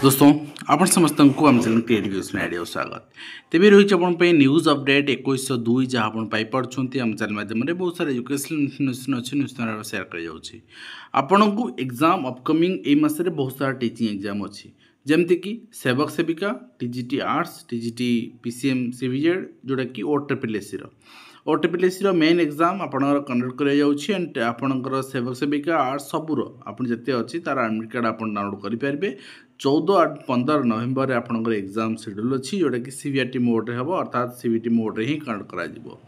दोस्तों आपण समस्त को आम चैनल क्रिएटिव आइडिया स्वागत तेज रही आप न्यूज अपडेट 2102 जहाँ आपंट आम चैनल माध्यम बहुत सारा एजुकेशनल इनफर्मेशन अच्छी न्यूज सेयार कर एग्जाम अपकमिंग ए मसरे बहुत सारा टीचिंग एग्जाम अच्छी जमती कि सेवक सेविका टीजीटी आर्ट्स टीजीटी पीसीएम सीविजेड जोटा कि OSSC OSSC मेन एग्जाम आपणकर कंडक्ट कर एंड आपणकर सेवक सेविका आर्ट्स सबूर आप जिते अच्छी तार एडमिट कार्ड आप डाउनलोड करेंगे 14 और 15 नवेम्बर में आपंकर एग्जाम शेड्यूल अच्छी जोटा कि सीबीआरटी मोड्रे हम अर्थात सीबीटी मोड्रे ही कंडक्ट कर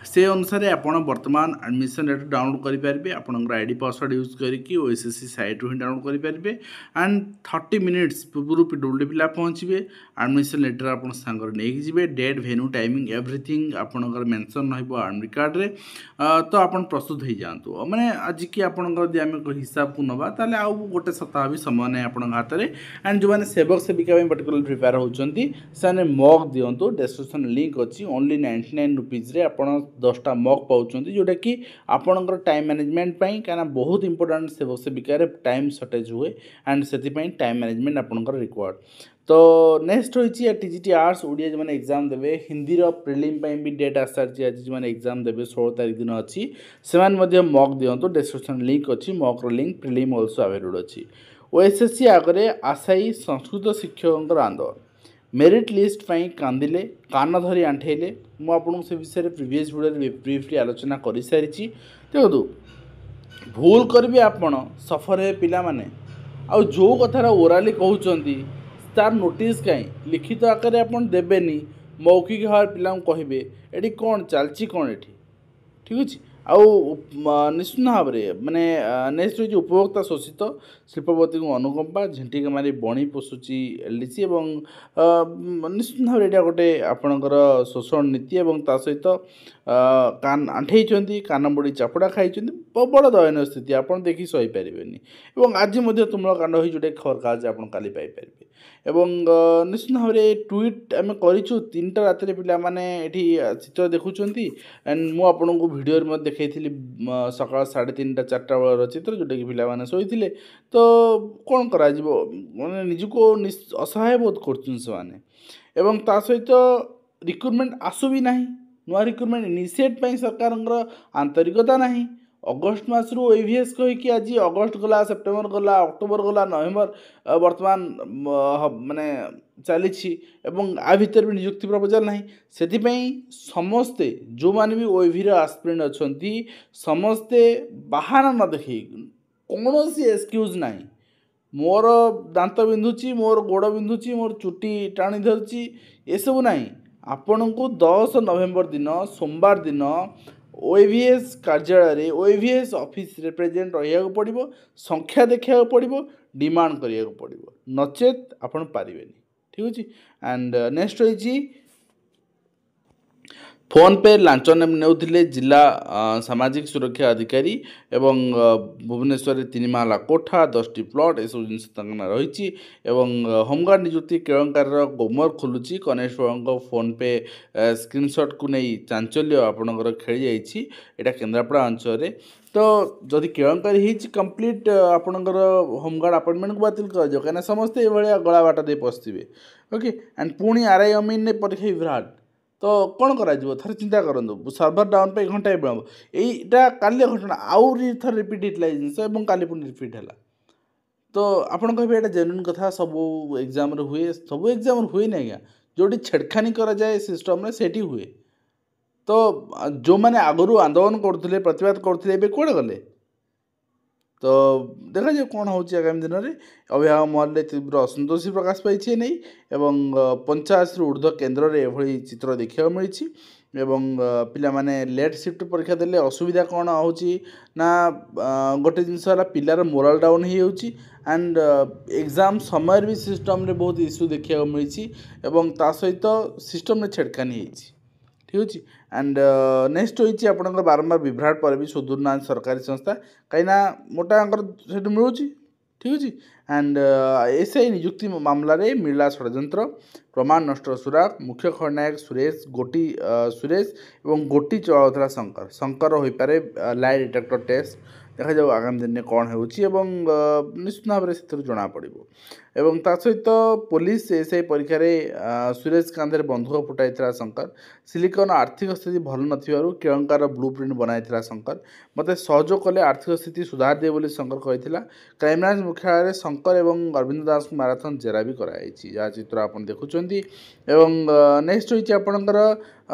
से अनुसार आपड़ बर्तमान एडमिशन लेटर डाउनलोड करेंगे आपंकर आईडी पासवर्ड यूज करके OSSC साइट ही डाउनलोड करेंगे एंड 30 मिनिट्स पूर्व पीडब्ल्यूडी पिला पहुँचे एडमिशन लेटर आप नहीं डेट वेन्यू टाइमिंग एवरीथिंग आपंकर मेंशन एडमिट कार्ड रे तो आप प्रस्तुत हो जातु मैंने आज की आपंकर आम हिसाब को नवा ताले आउ गोटे सप्ताह भी समय ना आप हाथ में एंड जो मैंने सेवक सेविका पर्टिकुलर प्रिपेयर होती से मग दिंतु डिस्क्रिप्शन लिंक अच्छी ओनली 99 रुपीज रे आप 10टा मग पाँच जोटा कि आपणकर टाइम मैनेजमेंट कहीं बहुत इंपोर्टेंट सेवक सेविका टाइम सर्टेज हुए एंड से टाइम मैनेजमेंट आपणकर रिक्वायर्ड तो नेक्स्ट रही टीजीटी आर्ट्स ओडिया जो मैंने एग्जाम देवे हिंदी प्रिलिम भी डेट आस सारी आज जो मैंने एग्जाम देवे 16 तारीख दिन अच्छी से मग दिंतु डिस्क्रिप्शन लिंक अच्छी मगर लिंक प्रिलिम ऑल्सो अवेलेबल अच्छी OSSC आगे आशायी संस्कृत शिक्षकों आंदोलन मेरिट लिस्ट पाई कांदिले कान धरी आंठेले मुझे से विषय प्रीवियस वीडियो ब्रीफली आलोचना कर सारी देखो भूल करेंगे आपण सफर हे पिला माने आ जो कथार ओराली कहते तार नोटिस कहीं लिखित आकार आपन देबेनी मौखिक भाव पिला कहे ये कौन चलती कौन ये ठीक अच्छे निश्चित भाव में माने नेक्स्ट रही उपभोक्ता शोषित शिल्पपति को अनुकंपा झेंटिका मारी बणी पोषुची LDC और निश्चित भाव में गोटे आपणकर शोषण नीति और ता सहित कान आंठे कान बड़ी चापड़ा खाई बड़ दयनीय स्थिति आप देखी सही पारे आज तुमल कांड हो जोटे खबर कागज आप काली पाइपर निश्चित भाव में ट्वीट आम करूँ 3टा रात पिला माने चित्र देखुं एंड मुझे भिडियो देखी सका 3:30 4टा बेलर चित्र जोटा कि पिला शोते तो कौन करा माने निजको असहाय बोध कर सहित रिक्रुटमेंट आसु भी ना नुआ रिक्रुटमेंट इनिशिएट सरकार आंतरिकता ना अगस्ट मसरू OVS कहीकि आज अगस्ट गला सेप्टेम्बर गला अक्टोबर गला नवेम्बर वर्तमान माने चली आ भितर भी नियुक्ति प्रपोजाल ना से समस्ते जो मैंने भी OAV आस्पिरेंट अच्छा समस्ते बाहाना न देखे कौन सी एक्सक्यूज ना मोर दांत बिंधुची मोर गोड़ बिंधुची मोर चुटी टाणी धरुची ये सब ना आपण को 10 नवेम्बर दिन सोमवार दिन OAVS कार्यालय OAVS ऑफिस प्रेजेंट रहा पड़ो संख्या देखा पड़ो डिमांड करा पड़ो नचेत आपण पारे ठीक अच्छे एंड नेक्स्ट रही फोन पे लांच नेउथिले जिला सामाजिक सुरक्षा अधिकारी एवं भुवनेश्वर 3 महला कोठा 10टी प्लट ये सब जिन रही होमगार्ड नियुक्ति केळंकार गोमर खोलुची कनेस्टेबल फोन पे स्क्रीनशॉट को नहीं चांचल्य आपणकर खेली जाइए यहाँ केन्द्रापड़ा अंचल तो जदि केळंकार ही कंप्लीट आपणकर होमगार्ड अपॉइंटमेंट को बातिल कर कहीं समस्ते ये गला बाट दे पशे ओके एंड पुणी RI अमीन ने परीक्षा विभ्राट तो कौन करा थर चिंता करूँ सर्भर डाउन पे घंटा विलम्ब यहीटा काली घटना आउरी थर रिपीट होता है जिनस काली पुणी रिपीट है तो आपड़ कहे यहाँ जेन्युइन कथा सब एग्जाम हुए सब एग्जाम हुए ना आज्ञा जोटी छेड़खानी करा जाए सिस्टम रे सेठी हुए तो जो मैंने आगु आंदोलन करते प्रतिवाद करते कौड़े गले तो देखा जाए कौन हो आगामी दिन में अभिभावक महल तीव्र असंतोषी प्रकाश पाई नहीं एवं 50 रु ऊर्ध्व केन्द्र में एभली चित्र देखा मिली पिला माने लेट शिफ्ट परीक्षा देले असुविधा कौन हो गोटे जिनस पिलार मोराल डाउन हो एंड एग्जाम समय भी सिस्टम रे बहुत इश्यू देखा मिली सहित सिस्टम रे छेड़खानी होती ठीक अच्छे एंड नेक्स्ट होती बारंबार विभ्राट पर भी सुधुर ना सरकारी संस्था कहीं मोटा से मिलूँ ठीक अच्छे एंड एसआई नियुक्ति मामलें मिला षड्यंत्र प्रमाण नष्ट सुराग मुख्य खलनायक सुरेश और गोटी चलाउला शंकर शंकर हो पारे लाई डिटेक्टर टेस्ट देखा जाऊ आगामी दिन में कौन हो निश्चित भाव में से जना पड़ो एवं ता सहित पुलिस एसआई परीक्षा सुरेश कांधे बंधुक फुटाई शंकर सिलिकन आर्थिक स्थिति भल नथिबारु केळंकार ब्लू प्रिंट बनाई शंकर मते सहयोग कले आर्थिक स्थिति सुधार दिए बोली शंकर कही क्राइमब्रांच मुख्यालय शंकर एवं अरविंद दास को माराथन जेरा भी कराई जहाँ चित्र आप देखुं एवं नेक्स्ट होती आपणकर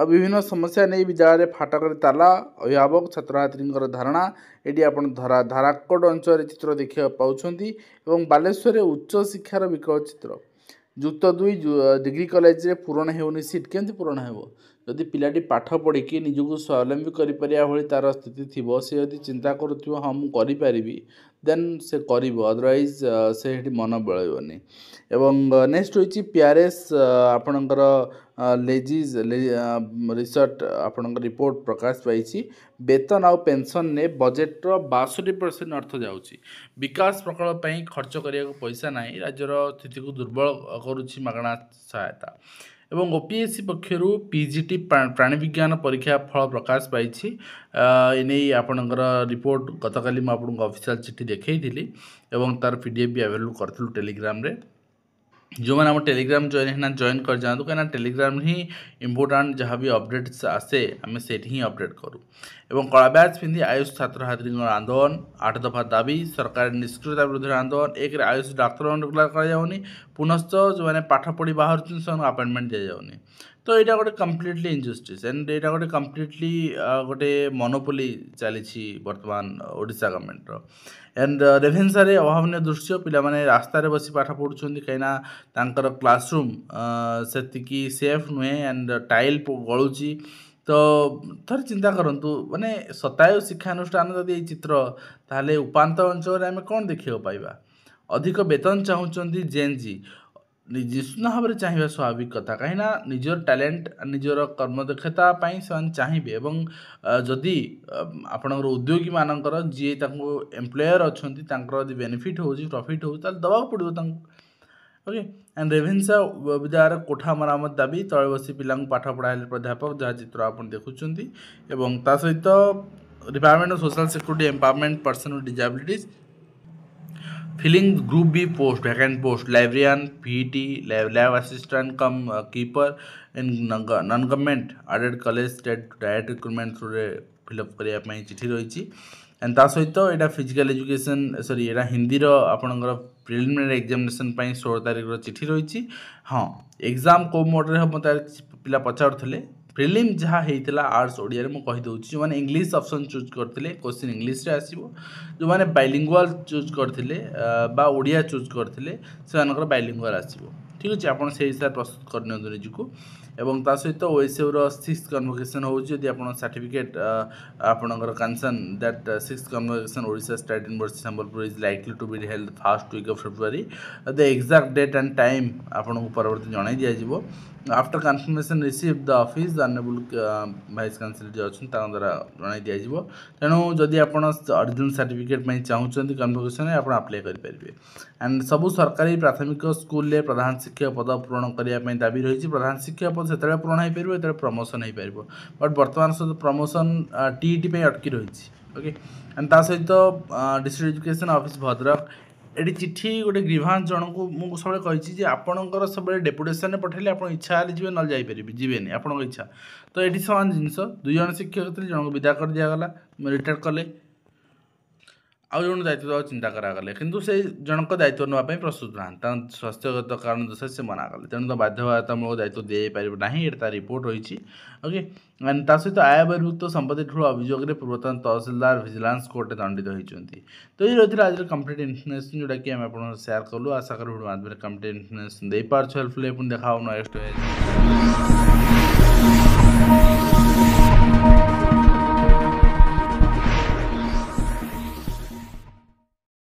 विभिन्न समस्या नहीं विद्यालय फाटक ताला अभिभावक छात्री धारणा ये आप धाराकोट अंचल चित्र देखा पाँच बालेश्वर उच्च शिक्षार विकल चित्र युक्त 2 डिग्री कॉलेज रे पूरण होनी सीट केमती पूरण हो जदि पिलाटी पाठ पढ़ी निजक स्वावलम्बी कर तार स्थिति थी सी यदि चिंता करुव हाँ मुझे देन से कर अदरवाइज से मन बलैबनी एवं नेक्स्ट होची पीआरएस आपणकर लेजिज रिसर्च आपणकर रिपोर्ट प्रकाश पाई वेतन आउ पेंशन ने बजेट्र 62% अर्थ जाऊँगी विकास प्रकल्प खर्च करने पैसा ना राज्यर स्थिति को दुर्बल करुच्ची मागणा सहायता एवं ओपीएससी पक्षर पीजीटी प्राणी विज्ञान परीक्षा फल प्रकाश पाई एने आपणकर रिपोर्ट गतकाली मुझे ऑफिशियल चिट्ठी देखी एवं तार पीडीएफ भी अवेलेबल करूँ टेलीग्राम रे जो मैंने आम टेलीग्राम जॉइन कर जातु कहीं टेलीग्राम ही इंपोर्टाट जहाँ भी अपडेट्स आसे आम से ही अपडेट करूँ एवं कला बैच पिंधि आयुष छात्र छात्री आंदोलन 8 दफा दाबी सरकार निष्क्रियता विरुद्ध आंदोलन एक आयुष डाक्तर रेगुलर कराऊनी पुनश्च जो मैंने पाठ पढ़ी बाहर से अपॉइंटमेंट दि जाऊनी तो यहाँ गोटे कम्प्लीटली इनजस्टिस एंड यहाँ गोटे कम्प्लीटली गोटे मोनोपोली चली बर्तमान ओडिशा गवर्नमेंट एंड रेभेन्सा रे अभावनीय दृश्य पिला माने रास्ता रे बसी पाठ पढ़ुछन्ती कहीं क्लासरूम से सेफ नुहे एंड टाइल गलुची तो थर चिंता करंतु माने शतायु शिक्षानुष्ठान जदि चित्र ताले उपांत अंचल आम कौन देखा पाइबा अधिक वेतन चाहूँगी जेएनजी निश्चित भाव में चाहिए स्वाभाविक कथा कहीं निजर टैलेंट निजर कर्मदक्षता से चाहिए एवं जदि आपणकर उद्योगी मानकर जी एम्प्लॉयर अच्छा जदि बेनिफिट हो प्रॉफिट हो दवा पड़ो ओके एंड रेभेन्सा विद्यालय कोठा मरामत दाबी तले बसी पिला पाठ पढ़ाइले प्राध्यापक जहाँ चित्र आप देखुं एवं ता सहित department of social security empowerment person with disabilities filling group B post vacant post librarian PT lab assistant cum keeper in non government aided college state direct recruitment through fill up करने चिठी रही एंड ता सहित यहाँ physical education sorry यहाँ हिंदी आपणकर preliminary examination 16 तारिख चिठी रही हाँ एग्जाम को मोड्रे हम पिला पचारुले प्रिलिम जहाँ होता आर्ट्स ओडिया मुझे कहीदे जो मैंने इंग्लिश ऑप्शन चूज करते क्वेश्चन इंग्लिश रे आसीबो जो मैंने बाइलिंगुअल चूज करते बा ओडिया चूज करते से बाइलिंगुअल आसीबो ठीक अच्छे आप हिसाब प्रस्तुत करनी निजको एवं ता सहित ओएसएफ रो 6th कन्वोकेशन होदी आप सर्टिफिकेट आपणकर कैंसन that 6th convocation Odisha state university Sambalpur is likely to be held first week of February the exact date and time आपको परवर्ती जन दिज्व after confirmation receive the office the honourable vice chancellor जो अच्छे द्वारा जन दिज्व तेणु जदि आप ओरिजिनल सर्टिफिकेट चाहूँगी कन्वोकेशन आप अप्लाई करेंगे एंड सबू सरकारी प्राथमिक स्कूल में प्रधान शिक्षक पद पूरण करने दाबी रही प्रधान शिक्षक पद से पूरण हो पार जो प्रमोशन हो पार बट बर्तमान सहित प्रमोशन टीईटी अटकी रही ओके एंड ता सहित डिस्ट्रिक्ट एजुकेशन ऑफिस भद्रक ये चिठी गोटे ग्रीभांस जन को मुझे सब कही आपणकर सब डेपुटेसन में पठेले आप इच्छा जी ना जापर जीवेनि आप इच्छा तो ये सामान जिनस 2 जन शिक्षक थे जन को विदा कर दिगला रिटायर कले आउ जन दायित्व देवा चिंता करागले किंतु से जनक दायित्व नापी प्रस्तुत ना स्वास्थ्यगत कारण दोष से मना कले तेणु तो बाध्यतामूलक दायित्व दी पार ना ये रिपोर्ट रही ओके एंड ता सहित आय बहिर्भूत संपत्ति ठूल अभियोग पूर्वतन तहसिलदार विजिलेंस कोर्ट दंडित होती तो ये रही आज कंप्लीट इनफर्मेशन जोटा कि आप शेयर कलु आशा करूँ भिडियो माध्यम कंप्लीट इनफर्मेशन दे पार्छ हेल्पफुल देखा नेक्स्ट